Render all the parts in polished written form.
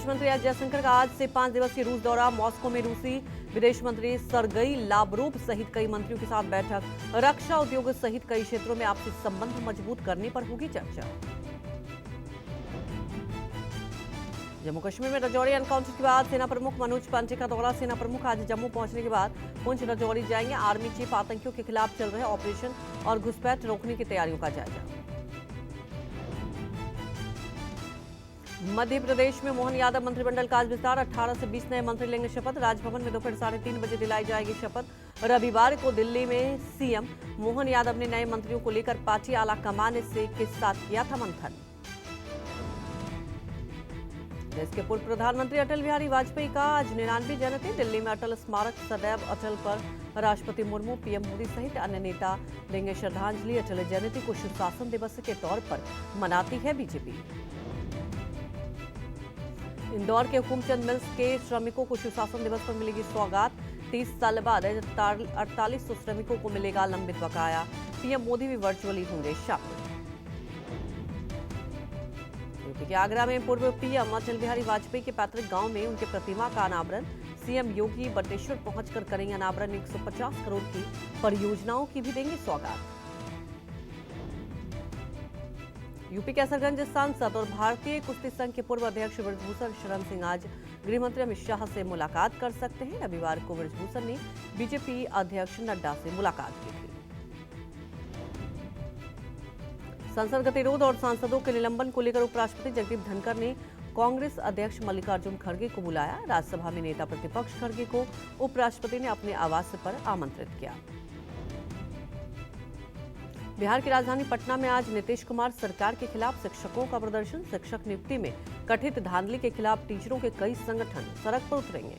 विदेश मंत्री एस जयशंकर का आज से 5 दिवसीय रूस दौरा। मॉस्को में रूसी विदेश मंत्री सरगई लावरोव सहित कई मंत्रियों के साथ बैठक। रक्षा उद्योग सहित कई क्षेत्रों में आपसी संबंध मजबूत करने पर होगी चर्चा। जम्मू कश्मीर में राजौरी एनकाउंटर के बाद सेना प्रमुख मनोज पांडे का दौरा। सेना प्रमुख आज जम्मू पहुंचने के बाद पुंछ राजौरी जाएंगे। आर्मी चीफ आतंकियों के खिलाफ चल रहे ऑपरेशन और घुसपैठ रोकने की तैयारियों का जायजा। मध्य प्रदेश में मोहन यादव मंत्रिमंडल का आज विस्तार। 18 से 20 नए मंत्री लेंगे शपथ। राजभवन में दोपहर 3:30 बजे दिलाई जाएगी शपथ। रविवार को दिल्ली में सीएम मोहन यादव ने नए मंत्रियों को लेकर पार्टी आला कमान से के साथ किया था मंथन। देश के पूर्व प्रधानमंत्री अटल बिहारी वाजपेयी का आज 99वीं जयंती। दिल्ली में अटल स्मारक सदैव अटल पर राष्ट्रपति मुर्मू, पीएम मोदी सहित अन्य नेता देंगे श्रद्धांजलि। अटल जयंती को सुशासन दिवस के तौर पर मनाती है बीजेपी। इंदौर के हुकुमचंद मिल्स के श्रमिकों को सुशासन दिवस पर मिलेगी सौगात। 30 साल बाद 4800 श्रमिकों को मिलेगा लंबित बकाया। पीएम मोदी भी वर्चुअली होंगे शामिल। यूपी के आगरा में पूर्व पीएम अटल बिहारी वाजपेयी के पैतृक गांव में उनके प्रतिमा का अनावरण। सीएम योगी बटेश्वर पहुंचकर करेंगे अनावरण। 150 करोड़ की परियोजनाओं की भी देंगे सौगात। यूपी के असरगंज सांसद और भारतीय कुश्ती संघ के पूर्व अध्यक्ष ब्रजभूषण शरण सिंह आज गृहमंत्री अमित शाह से मुलाकात कर सकते हैं। रविवार को ब्रजभूषण ने बीजेपी अध्यक्ष नड्डा से मुलाकात की थी। संसद गतिरोध और सांसदों के निलंबन को लेकर उपराष्ट्रपति जगदीप धनखड़ ने कांग्रेस अध्यक्ष मल्लिकार्जुन खड़गे को बुलाया। राज्यसभा में नेता प्रतिपक्ष खड़गे को उपराष्ट्रपति ने अपने आवास पर आमंत्रित किया। बिहार की राजधानी पटना में आज नीतीश कुमार सरकार के खिलाफ शिक्षकों का प्रदर्शन। शिक्षक नियुक्ति में कथित धांधली के खिलाफ टीचरों के कई संगठन सड़क पर उतरेंगे।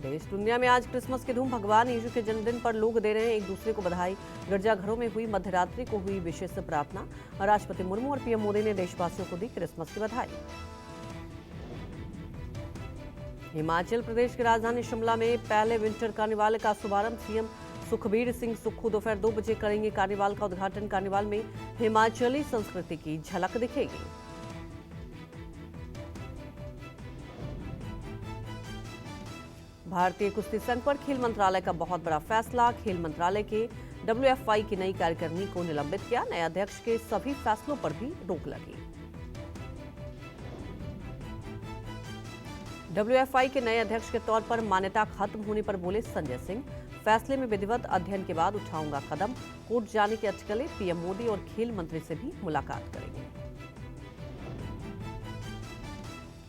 देश दुनिया में आज क्रिसमस की धूम। भगवान यीशु के जन्मदिन पर लोग दे रहे हैं एक दूसरे को बधाई। गिरजाघरों में हुई मध्यरात्रि को हुई विशेष प्रार्थना। राष्ट्रपति मुर्मू और पीएम मोदी ने देशवासियों को दी क्रिसमस की बधाई। हिमाचल प्रदेश की राजधानी शिमला में पहले विंटर कार्निवाल का शुभारंभ। सीएम सुखबीर सिंह सुक्खू दोपहर 2 बजे करेंगे कार्निवाल का उद्घाटन। कार्निवाल में हिमाचली संस्कृति की झलक दिखेगी। भारतीय कुश्ती संघ पर खेल मंत्रालय का बहुत बड़ा फैसला। खेल मंत्रालय के डब्ल्यूएफआई की नई कार्यकारिणी को निलंबित किया। नए अध्यक्ष के सभी फैसलों पर भी रोक लगी। डब्ल्यूएफआई के नए अध्यक्ष के तौर पर मान्यता खत्म होने पर बोले संजय सिंह, फैसले में विधिवत अध्ययन के बाद उठाऊंगा कदम। कोर्ट जाने की अटकलें। पीएम मोदी और खेल मंत्री से भी मुलाकात करेंगे।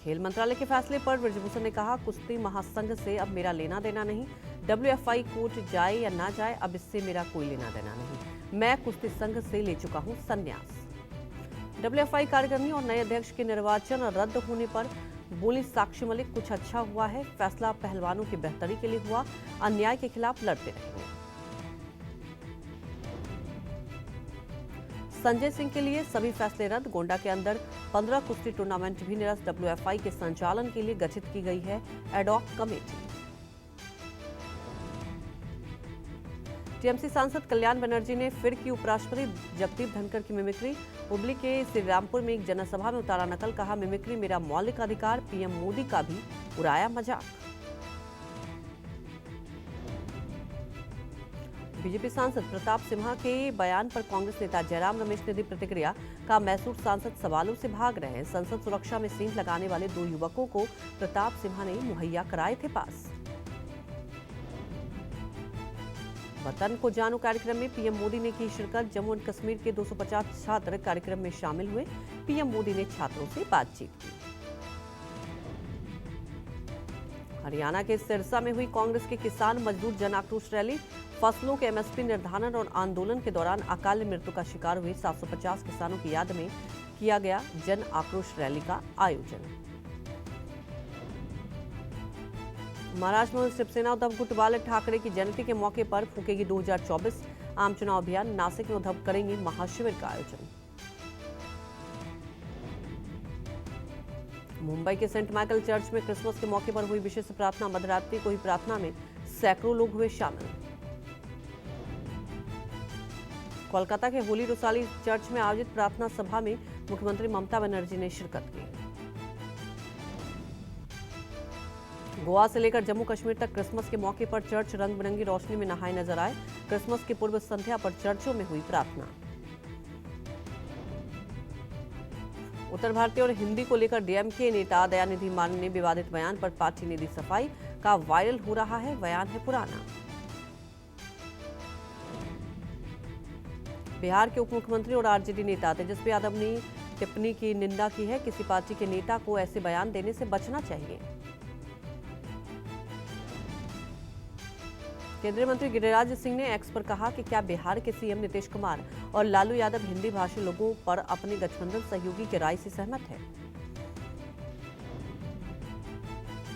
खेल मंत्रालय के फैसले पर ब्रजभूषण ने कहा, कुश्ती महासंघ से अब मेरा लेना देना नहीं। डब्ल्यूएफआई कोर्ट जाए या ना जाए, अब इससे मेरा कोई लेना देना नहीं। मैं कुश्ती संघ से ले चुका हूं संन्यास। डब्ल्यूएफआई कार्यकारिणी और नए अध्यक्ष के निर्वाचन रद्द होने पर बोली साक्षी मलिक, कुछ अच्छा हुआ है। फैसला पहलवानों की बेहतरी के लिए हुआ। अन्याय के खिलाफ लड़ते रहेंगे। संजय सिंह के लिए सभी फैसले रद्द। गोंडा के अंदर 15 कुश्ती टूर्नामेंट भी निरस्त। डब्ल्यूएफआई के संचालन के लिए गठित की गई है एडॉक कमेटी। टीएमसी सांसद कल्याण बनर्जी ने फिर की उपराष्ट्रपति जगदीप धनखड़ की मिमिक्री। हुबली के श्रीरामपुर में एक जनसभा में उतारा नकल। कहा, मिमिक्री मेरा मौलिक अधिकार। पीएम मोदी का भी उड़ाया मजाक। बीजेपी सांसद प्रताप सिम्हा के बयान पर कांग्रेस नेता जयराम रमेश ने दी प्रतिक्रिया। का मैसूर सांसद सवालों से भाग रहे हैं। संसद सुरक्षा में सेंध लगाने वाले 2 युवकों को प्रताप सिम्हा ने मुहैया कराए थे पास। वतन को जानू कार्यक्रम में पीएम मोदी ने की शिरकत। जम्मू एंड कश्मीर के 250 छात्र कार्यक्रम में शामिल हुए। पीएम मोदी ने छात्रों से बातचीत की। हरियाणा के सिरसा में हुई कांग्रेस के किसान मजदूर जन आक्रोश रैली। फसलों के एमएसपी निर्धारण और आंदोलन के दौरान अकाल मृत्यु का शिकार हुए 750 किसानों की याद में किया गया जन आक्रोश रैली का आयोजन। महाराष्ट्र में शिवसेना उद्धव गुट बाला ठाकरे की जयंती के मौके पर फूकेगी 2024 आम चुनाव अभियान। नासिक में उद्धव करेंगे महाशिविर का आयोजन। मुंबई के सेंट माइकल चर्च में क्रिसमस के मौके पर हुई विशेष प्रार्थना। मध्यरात्रि को हुई प्रार्थना में सैकड़ों लोग हुए शामिल। कोलकाता के होली रोसाली चर्च में आयोजित प्रार्थना सभा में मुख्यमंत्री ममता बनर्जी ने शिरकत की। गोवा से लेकर जम्मू कश्मीर तक क्रिसमस के मौके पर चर्च रंग बिरंगी रोशनी में नहाए नजर आए। क्रिसमस की पूर्व संध्या पर चर्चों में हुई प्रार्थना। उत्तर भारतीय और हिंदी को लेकर डीएमके नेता दयानिधि मारन ने विवादित बयान पर पार्टी ने दी सफाई, का वायरल हो रहा है, बयान है पुराना। बिहार के उप मुख्यमंत्री और आरजेडी नेता तेजस्वी यादव ने टिप्पणी की निंदा की है। किसी पार्टी के नेता को ऐसे बयान देने से बचना चाहिए। केंद्रीय मंत्री गिरिराज सिंह ने एक्स पर कहा कि क्या बिहार के सीएम नीतीश कुमार और लालू यादव हिंदी भाषी लोगों पर अपने गठबंधन सहयोगी की राय से सहमत है।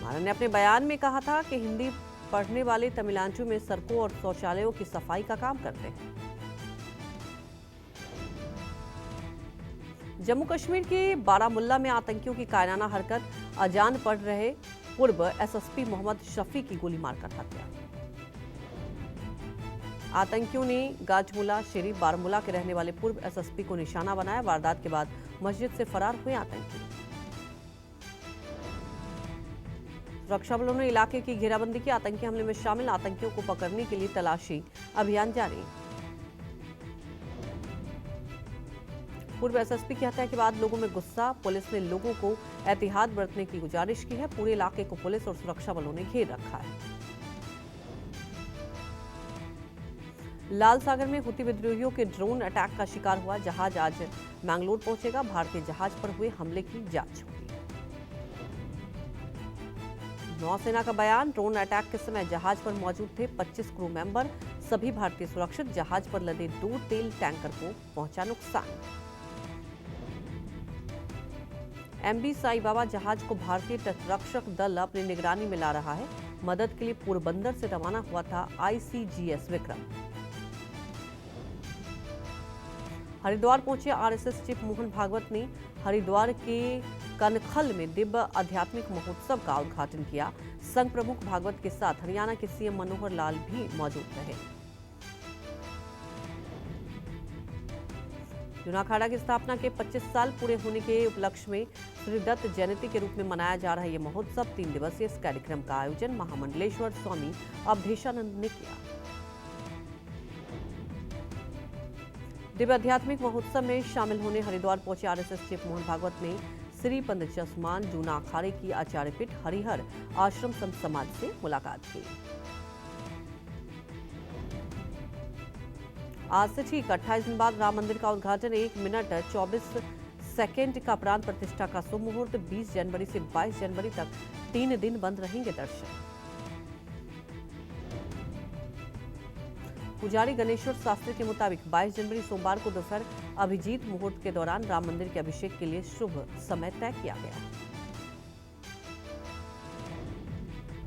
मारन ने अपने बयान में कहा था कि हिंदी पढ़ने वाले तमिलनाडु में सड़कों और शौचालयों की सफाई का काम करते हैं। जम्मू कश्मीर के बारामुल्ला में आतंकियों की कायराना हरकत, अजान पढ़ रहे पूर्व एसएसपी मोहम्मद शफी की गोली मारकर हत्या। आतंकियों ने गाजमुला शरीफ बारामुल्ला के रहने वाले पूर्व एसएसपी को निशाना बनाया। वारदात के बाद मस्जिद से फरार हुए आतंकी। सुरक्षा बलों ने इलाके की घेराबंदी की। आतंकी हमले में शामिल आतंकियों को पकड़ने के लिए तलाशी अभियान जारी। पूर्व एसएसपी की हत्या के बाद लोगों में गुस्सा, पुलिस ने लोगों को एहतियात बरतने की गुजारिश की है। पूरे इलाके को पुलिस और सुरक्षा बलों ने घेर रखा है। लाल सागर में हुती विद्रोहियों के ड्रोन अटैक का शिकार हुआ जहाज आज मैंगलोर पहुंचेगा। भारतीय जहाज पर हुए हमले की जांच होगी। नौसेना का बयान, ड्रोन अटैक के समय जहाज पर मौजूद थे 25 क्रू मेंबर, सभी भारतीय सुरक्षित। जहाज पर लदे 2 तेल टैंकर को पहुंचा नुकसान। एमबी साईबाबा जहाज को भारतीय तटरक्षक दल अपनी निगरानी में ला रहा है। मदद के लिए पोरबंदर से रवाना हुआ था आईसीजीएस विक्रम। हरिद्वार पहुंचे आरएसएस चीफ मोहन भागवत ने हरिद्वार के कनखल में दिव्य आध्यात्मिक महोत्सव का उद्घाटन किया। संघ प्रमुख भागवत के साथ हरियाणा के सीएम मनोहर लाल भी मौजूद रहे। जूनाखाड़ा की स्थापना के 25 साल पूरे होने के उपलक्ष्य में श्री दत्त जयंती के रूप में मनाया जा रहा है यह महोत्सव। 3 दिवसीय इस कार्यक्रम का आयोजन महामंडलेश्वर स्वामी अवधेशानंद ने किया। दिव्य आध्यात्मिक महोत्सव में शामिल होने हरिद्वार पहुंचे आरएसएस चीफ मोहन भागवत ने श्री पंत जसमान जूना अखाड़े की आचार्यपीठ हरिहर आश्रम संत समाज से मुलाकात की। आज से ठीक 28 दिन बाद राम मंदिर का उद्घाटन। 1 मिनट 24 सेकेंड का प्राण प्रतिष्ठा का शुभ मुहूर्त। 20 जनवरी से 22 जनवरी तक 3 दिन बंद रहेंगे दर्शन। पुजारी गणेश्वर शास्त्री के मुताबिक 22 जनवरी सोमवार को दोपहर अभिजीत मुहूर्त के दौरान राम मंदिर के अभिषेक के लिए शुभ समय तय किया गया।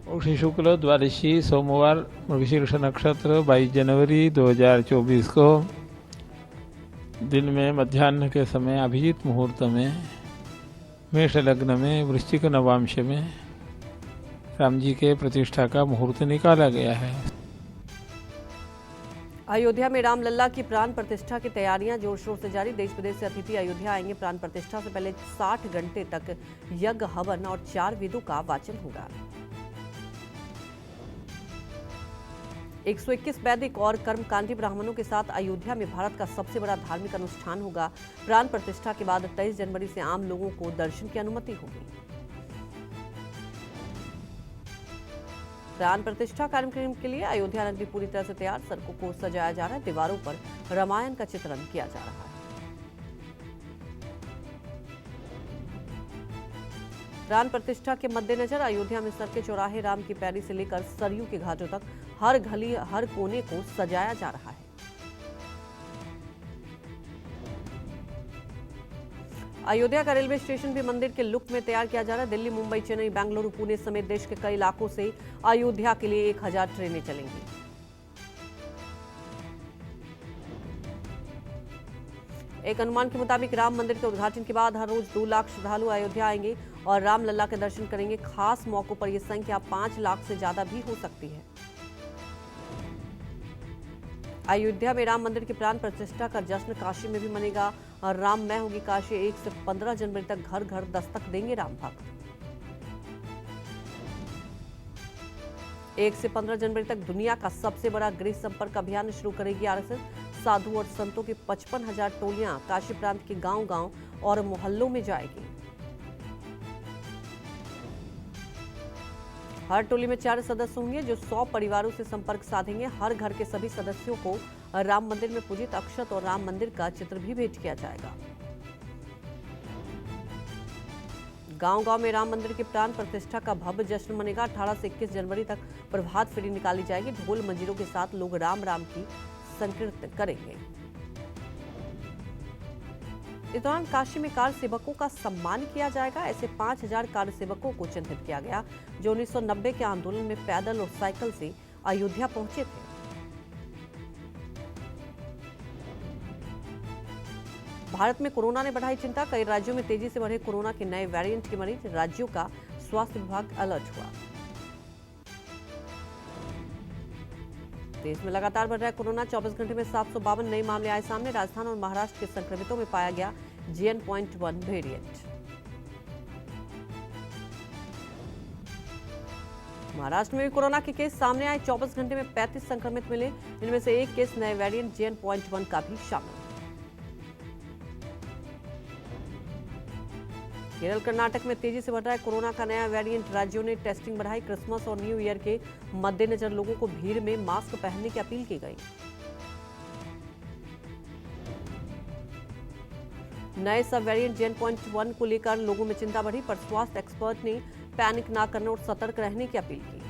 उषि शुक्ल द्वादशी सोमवार मृगशीर्ष नक्षत्र 22 जनवरी 2024 को दिन में मध्याह्न के समय अभिजीत मुहूर्त में मेष लग्न में वृश्चिक नवांश में राम जी के प्रतिष्ठा का मुहूर्त निकाला गया है। अयोध्या में रामलला की प्राण प्रतिष्ठा की तैयारियां जोर शोर से जारी। देश विदेश से अतिथि अयोध्या आएंगे। प्राण प्रतिष्ठा से पहले 60 घंटे तक यज्ञ हवन और 4 वेदों का वाचन होगा। 121 वैदिक और कर्मकांडी ब्राह्मणों के साथ अयोध्या में भारत का सबसे बड़ा धार्मिक अनुष्ठान होगा। प्राण प्रतिष्ठा के बाद 23 जनवरी से आम लोगों को दर्शन की अनुमति होगी। प्राण प्रतिष्ठा कार्यक्रम के लिए अयोध्या नगरी पूरी तरह से तैयार। सड़कों को सजाया जा रहा है। दीवारों पर रामायण का चित्रण किया जा रहा है। प्राण प्रतिष्ठा के मद्देनजर अयोध्या में सड़कें, चौराहे, राम की पैरी से लेकर सरयू के घाटों तक हर गली, हर कोने को सजाया जा रहा है। अयोध्या का रेलवे स्टेशन भी मंदिर के लुक में तैयार किया जा रहा है। दिल्ली, मुंबई, चेन्नई, बेंगलुरु, पुणे समेत देश के कई इलाकों से अयोध्या के लिए 1000 ट्रेनें चलेंगी। एक अनुमान के मुताबिक राम मंदिर के उद्घाटन के बाद हर रोज 2 लाख श्रद्धालु अयोध्या आएंगे और रामलला के दर्शन करेंगे। खास मौकों पर यह संख्या 5 लाख से ज्यादा भी हो सकती है। अयोध्या में राम मंदिर की प्राण प्रतिष्ठा का जश्न काशी में भी मनेगा। राममय होगी काशी। 1 से 15 जनवरी तक घर घर दस्तक देंगे राम भक्त। 1 से 15 जनवरी तक दुनिया का सबसे बड़ा गृह संपर्क अभियान शुरू करेगी आरएसएस। साधु और संतों की 55,000 टोलियां काशी प्रांत के गांव-गांव और मोहल्लों में जाएगी। हर टोली में 4 सदस्य होंगे जो 100 परिवारों से संपर्क साधेंगे। हर घर के सभी सदस्यों को राम मंदिर में पूजित अक्षत और राम मंदिर का चित्र भी भेंट किया जाएगा। गांव-गांव में राम मंदिर की प्राण प्रतिष्ठा का भव्य जश्न मनेगा। 18 से 21 जनवरी तक प्रभात फेरी निकाली जाएगी। ढोल मंजीरों के साथ लोग राम राम की संकीर्तन करेंगे। इस दौरान काशी में कार सेवकों का सम्मान किया जाएगा। ऐसे 5,000 कार सेवकों को चिन्हित किया गया जो 1990 के आंदोलन में पैदल और साइकिल से अयोध्या पहुंचे थे। भारत में कोरोना ने बढ़ाई चिंता। कई राज्यों में तेजी से बढ़े कोरोना के नए वेरिएंट के मरीज। राज्यों का स्वास्थ्य विभाग अलर्ट हुआ। देश में लगातार बढ़ रहा है कोरोना। 24 घंटे में 752 नए मामले आए सामने। राजस्थान और महाराष्ट्र के संक्रमितों में पाया गया JN.1 वेरिएंट। महाराष्ट्र में भी कोरोना के केस सामने आए। 24 घंटे में 35 संक्रमित मिले। इनमें से एक केस नए वेरिएंट JN.1 का भी शामिल। केरल कर्नाटक में तेजी से बढ़ रहा है कोरोना का नया वेरिएंट। राज्यों ने टेस्टिंग बढ़ाई। क्रिसमस और न्यू ईयर के मद्देनजर लोगों को भीड़ में मास्क पहनने की अपील की गई। नए सब वेरिएंट JN.1 को लेकर लोगों में चिंता बढ़ी, पर स्वास्थ्य एक्सपर्ट ने पैनिक ना करने और सतर्क रहने की अपील की।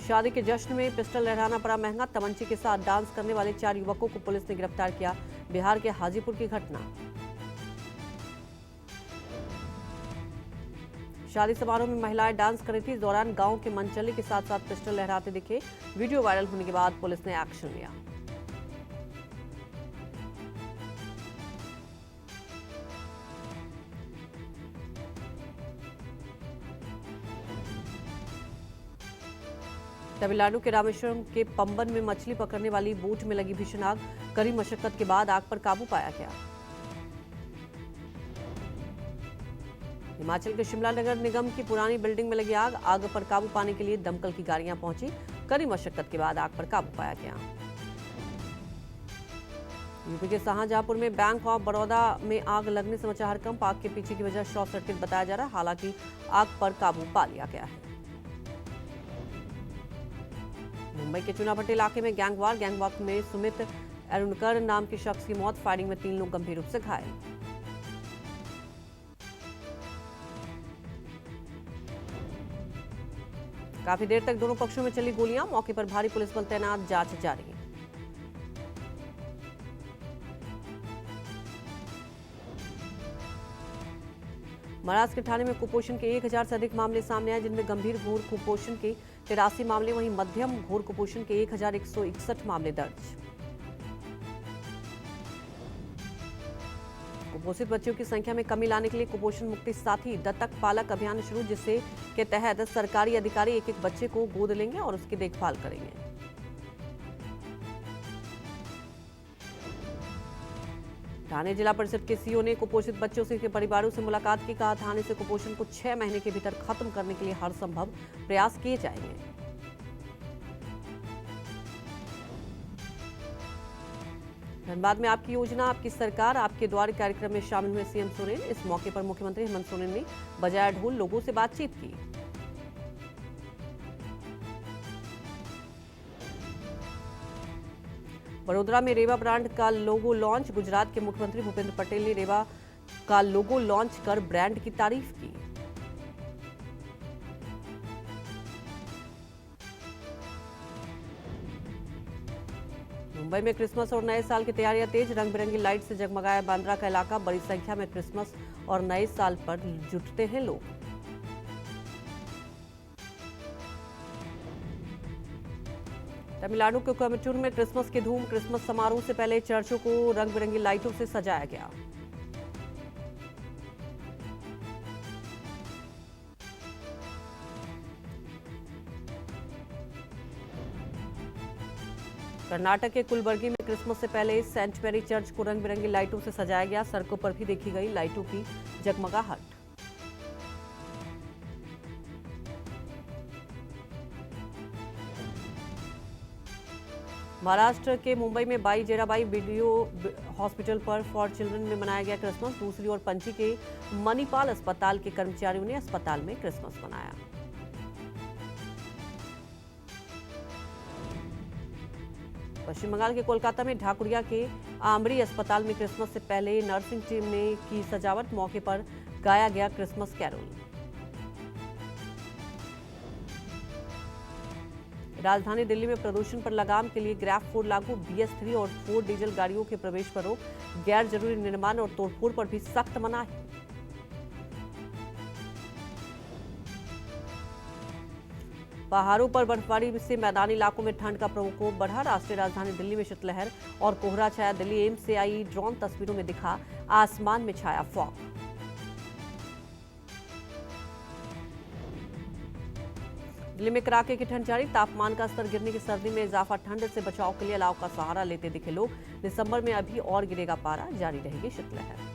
शादी के जश्न में पिस्टल लहराना पड़ा महंगा। तमंचे के साथ डांस करने वाले 4 युवकों को पुलिस ने गिरफ्तार किया। बिहार के हाजीपुर की घटना। शादी समारोह में महिलाएं डांस कर रही थी। इस दौरान गांव के मनचले के साथ साथ पिस्टल लहराते दिखे। वीडियो वायरल होने के बाद पुलिस ने एक्शन लिया। तमिलनाडु के रामेश्वरम के पंबन में मछली पकड़ने वाली बोट में लगी भीषण आग। कड़ी मशक्कत के बाद आग पर काबू पाया गया। हिमाचल के शिमला नगर निगम की पुरानी बिल्डिंग में लगी आग। आग पर काबू पाने के लिए दमकल की गाड़ियां पहुंची। कड़ी मशक्कत के बाद आग पर काबू पाया गया। यूपी के शाहजहांपुर में बैंक ऑफ बड़ौदा में आग लगने से मचा हड़कंप। आग के पीछे की वजह शॉर्ट सर्किट बताया जा रहा है। हालांकि आग पर काबू पा लिया गया है। मुंबई के चुनाभट्टी इलाके में गैंगवार में सुमित अरुणकर नाम के शख्स की मौत। फायरिंग में 3 लोग गंभीर रूप से घायल। काफी देर तक दोनों पक्षों में चली गोलियां। मौके पर भारी पुलिस बल तैनात। जांच जारी। महाराष्ट्र के ठाणे में कुपोषण के 1,000 से अधिक मामले सामने आए, जिनमें गंभीर घोर कुपोषण के 83 मामले, वहीं मध्यम घोर कुपोषण के 1,161 मामले दर्ज। कुपोषित बच्चों की संख्या में कमी लाने के लिए कुपोषण मुक्ति साथी दत्तक पालक अभियान शुरू, जिससे के तहत सरकारी अधिकारी एक एक बच्चे को गोद लेंगे और उसकी देखभाल करेंगे। ठाणे जिला परिषद के सीईओ ने कुपोषित बच्चों से के परिवारों से मुलाकात की। कहा, थाने से कुपोषण को 6 महीने के भीतर खत्म करने के लिए हर संभव प्रयास किए जाएंगे। धनबाद में आपकी योजना आपकी सरकार आपके द्वार कार्यक्रम में शामिल हुए सीएम सोरेन। इस मौके पर मुख्यमंत्री हेमंत सोरेन ने बजाया ढोल, लोगों से बातचीत की। वडोदरा में रेवा ब्रांड का लोगो लॉन्च। गुजरात के मुख्यमंत्री भूपेंद्र पटेल ने रेवा का लोगो लॉन्च कर ब्रांड की तारीफ की। मुंबई में क्रिसमस और नए साल की तैयारियां तेज। रंग बिरंगी लाइट से जगमगाया बांद्रा का इलाका। बड़ी संख्या में क्रिसमस और नए साल पर जुटते हैं लोग। तमिलनाडु के कोयम्बटूर में क्रिसमस की धूम। क्रिसमस समारोह से पहले चर्चों को रंग बिरंगी लाइटों से सजाया गया। कर्नाटक के कुलबर्गी में क्रिसमस से पहले सेंट मैरी चर्च को रंग बिरंगी लाइटों से सजाया गया। सड़कों पर भी देखी गई लाइटों की जगमगाहट। महाराष्ट्र के मुंबई में बाई जेराबाई वीडियो हॉस्पिटल पर फॉर चिल्ड्रन में मनाया गया क्रिसमस। दूसरी ओर पणजी के मणिपाल अस्पताल के कर्मचारियों ने अस्पताल में क्रिसमस मनाया। पश्चिम बंगाल के कोलकाता में ढाकुरिया के आमरी अस्पताल में क्रिसमस से पहले नर्सिंग टीम ने की सजावट। मौके पर गाया गया क्रिसमस कैरोल। राजधानी दिल्ली में प्रदूषण पर लगाम के लिए ग्रैफ 4 लागू। BS3 और 4 डीजल गाड़ियों के प्रवेश पर रोक। गैर जरूरी निर्माण और तोड़फोड़ पर भी सख्त मनाही। पहाड़ों पर बर्फबारी से मैदानी इलाकों में ठंड का प्रकोप बढ़ा। राष्ट्रीय राजधानी दिल्ली में शीतलहर और कोहरा छाया। दिल्ली एम्स से आई ड्रोन तस्वीरों में दिखा आसमान में छाया फॉग। दिल्ली में कड़ाके की ठंड जारी। तापमान का स्तर गिरने की सर्दी में इजाफा। ठंड से बचाव के लिए अलाव का सहारा लेते दिखे लोग। दिसंबर में अभी और गिरेगा पारा। जारी रहेगी शीतलहर।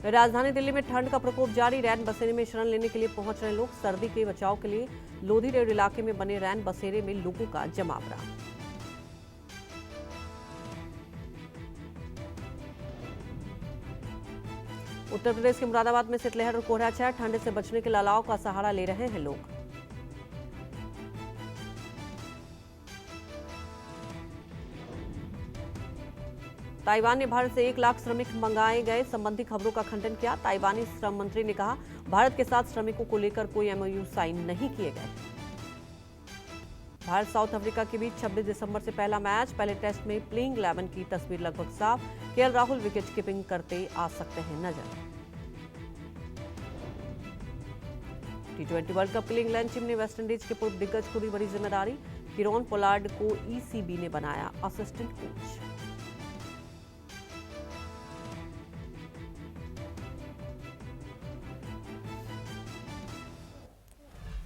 राजधानी दिल्ली में ठंड का प्रकोप जारी। रैन बसेरे में शरण लेने के लिए पहुंच रहे लोग। सर्दी के बचाव के लिए लोधी रोड इलाके में बने रैन बसेरे में लोगों का जमावड़ा। उत्तर प्रदेश के मुरादाबाद में शीतलहर और कोहरा छाया। ठंड से बचने के लिए अलाव का सहारा ले रहे हैं लोग। ताइवान ने भारत से 1 लाख श्रमिक मंगाए गए संबंधी खबरों का खंडन किया। ताइवानी श्रम मंत्री ने कहा, भारत के साथ श्रमिकों को लेकर कोई MOU साइन नहीं किए गए। भारत साउथ अफ्रीका के बीच 26 दिसंबर से पहला मैच। पहले टेस्ट में प्लेइंग 11 की तस्वीर लगभग साफ। KL राहुल विकेट कीपिंग करते आ सकते हैं नजर। T20 वर्ल्ड कप के लिए इंग्लैंड टीम ने वेस्टइंडीज के पूर्व दिग्गज को दी बड़ी जिम्मेदारी। कीरोन पोलार्ड को ECB ने बनाया असिस्टेंट कोच।